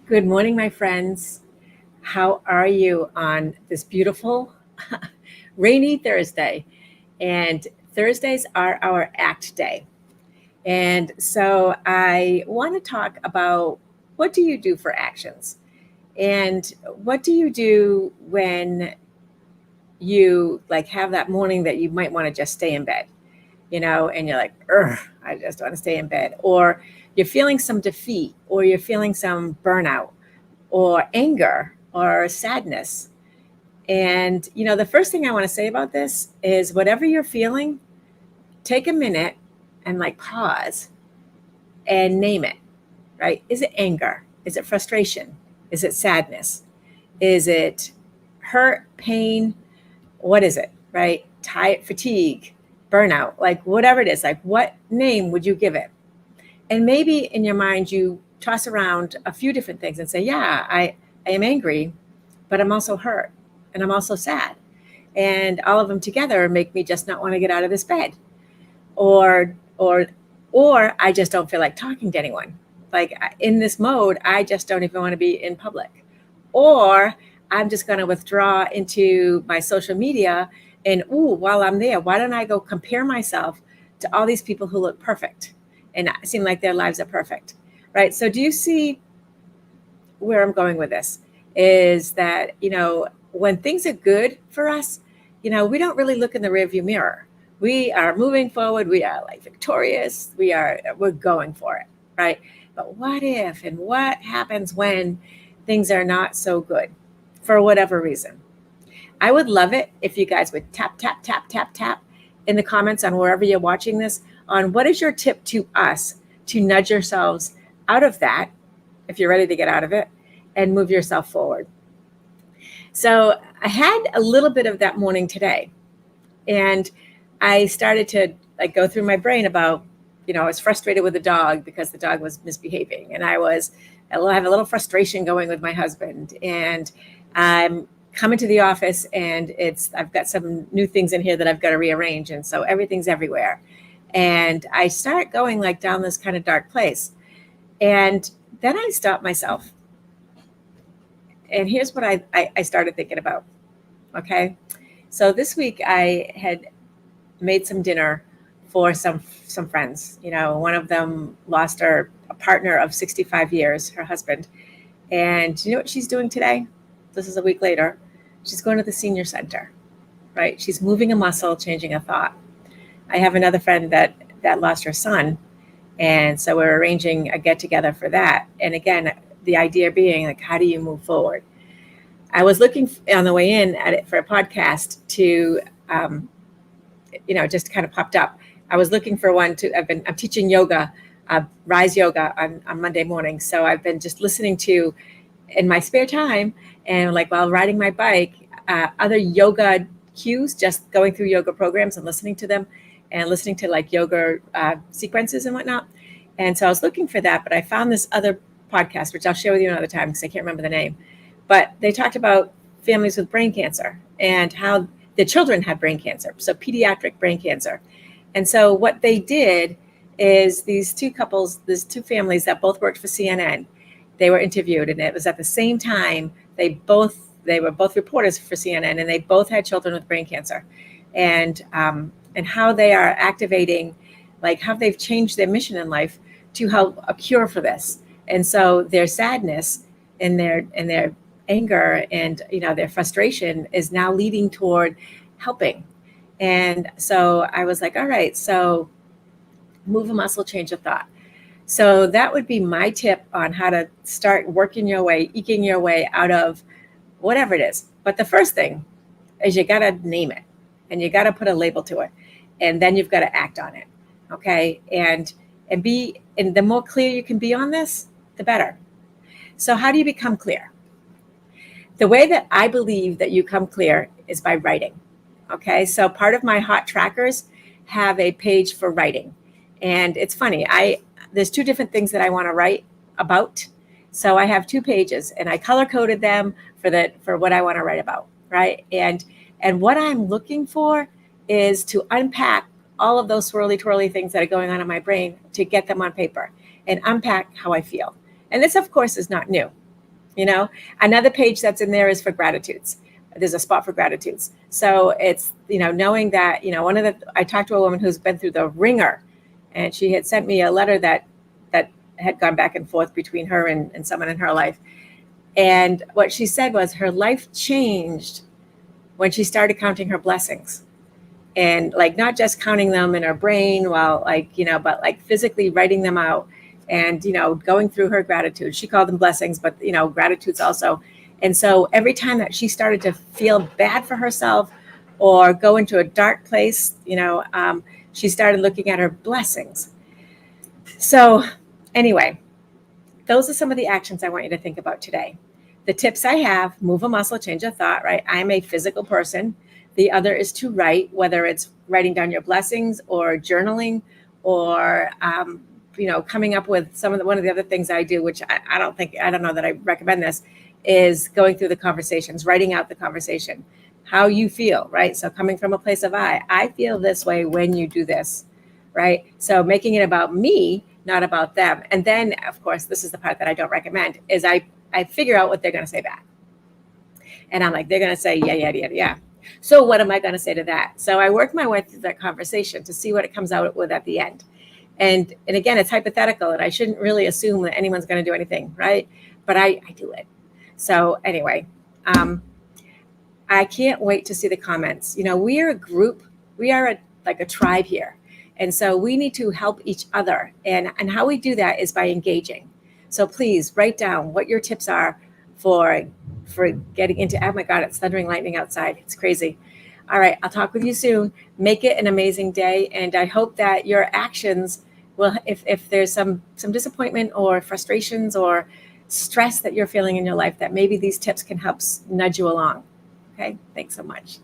Good morning, my friends. How are you on this beautiful, rainy Thursday? And Thursdays are our ACT day. And so I want to talk about what do you do for actions? And what do you do when you like have that morning that you might want to just stay in bed, and you're like, "Ugh, I just want to stay in bed. Or you're feeling some defeat, or you're feeling some burnout, or anger or sadness. And, the first thing I want to say about this is whatever you're feeling, take a minute and like pause and name it, right? Is it anger? Is it frustration? Is it sadness? Is it hurt, pain? What is it, right? Tired, fatigue, burnout, like whatever it is, like what name would you give it? And maybe in your mind, you toss around a few different things and say, yeah, I am angry, but I'm also hurt and I'm also sad. And all of them together make me just not want to get out of this bed. Or, or, or I just don't feel like talking to anyone. Like in this mode, I just don't even want to be in public. Or I'm just going to withdraw into my social media and, while I'm there, why don't I go compare myself to all these people who look perfect and seem like their lives are perfect, right? So do you see where I'm going with this? Is that, when things are good for us, we don't really look in the rearview mirror. We are moving forward. We are like victorious. We're going for it, right? But what if and what happens when things are not so good for whatever reason? I would love it if you guys would tap, tap, tap, tap, tap in the comments on wherever you're watching this on what is your tip to us to nudge yourselves out of that, if you're ready to get out of it, and move yourself forward. So I had a little bit of that morning today, and I started to like go through my brain about, I was frustrated with the dog because the dog was misbehaving, and I have a little frustration going with my husband, and I'm coming to the office and I've got some new things in here that I've got to rearrange. And so everything's everywhere. And I start going like down this kind of dark place. And then I stop myself. And here's what I started thinking about. Okay. So this week I had made some dinner for some friends. One of them lost a partner of 65 years, her husband. And you know what she's doing today? This is a week later. She's going to the senior center, right? She's moving a muscle, changing a thought. I have another friend that lost her son. And so we're arranging a get together for that. And again, the idea being like, how do you move forward? I was looking on the way in at it for a podcast to, just kind of popped up. I was looking for one I'm teaching yoga, Rise Yoga on Monday morning. So I've been just listening to in my spare time and like while riding my bike, other yoga cues, just going through yoga programs and listening to them and listening to like yoga sequences and whatnot. And so I was looking for that, but I found this other podcast, which I'll share with you another time because I can't remember the name. But they talked about families with brain cancer and how the children had brain cancer, so pediatric brain cancer. And so what they did is these two families that both worked for CNN, they were interviewed, and it was at the same time they were both reporters for CNN, and they both had children with brain cancer, and how they are activating, like how they've changed their mission in life to help a cure for this. And so their sadness and their anger and their frustration is now leading toward helping. And so I was like, all right, so move a muscle, change a thought. So that would be my tip on how to start eking your way out of whatever it is. But the first thing is you got to name it and you got to put a label to it. And then you've got to act on it. Okay. And the more clear you can be on this, the better. So how do you become clear? The way that I believe that you come clear is by writing. Okay. So part of my hot trackers have a page for writing. And it's funny. There's two different things that I want to write about. So I have 2 pages and I color coded them for what I want to write about. Right. And what I'm looking for is to unpack all of those swirly twirly things that are going on in my brain to get them on paper and unpack how I feel. And this, of course, is not new. You know, another page that's in there is for gratitudes. There's a spot for gratitudes. So it's, knowing that, I talked to a woman who's been through the ringer, and she had sent me a letter that had gone back and forth between her and someone in her life. And what she said was her life changed when she started counting her blessings, and like not just counting them in her brain while but like physically writing them out, and going through her gratitude. She called them blessings, but gratitudes also. And so every time that she started to feel bad for herself or go into a dark place, she started looking at her blessings. So anyway, those are some of the actions I want you to think about today. The tips I have: move a muscle, change a thought, right? I'm a physical person. The other is to write, whether it's writing down your blessings or journaling, or, coming up with one of the other things I do, which I don't know that I recommend this, is going through the conversations, writing out the conversation, how you feel, right? So coming from a place of I feel this way when you do this, right? So making it about me, not about them. And then, of course, this is the part that I don't recommend, is I figure out what they're going to say back. And I'm like, they're going to say, yeah, yeah, yeah, yeah. So what am I going to say to that? So I work my way through that conversation to see what it comes out with at the end. And again, it's hypothetical, and I shouldn't really assume that anyone's going to do anything, right? But I do it. So anyway, I can't wait to see the comments. We are a group. We are like a tribe here. And so we need to help each other. And how we do that is by engaging. So please write down what your tips are for getting into, oh my God, it's thundering lightning outside. It's crazy. All right, I'll talk with you soon. Make it an amazing day. And I hope that your actions will, if there's some disappointment or frustrations or stress that you're feeling in your life, that maybe these tips can help nudge you along. Okay, thanks so much.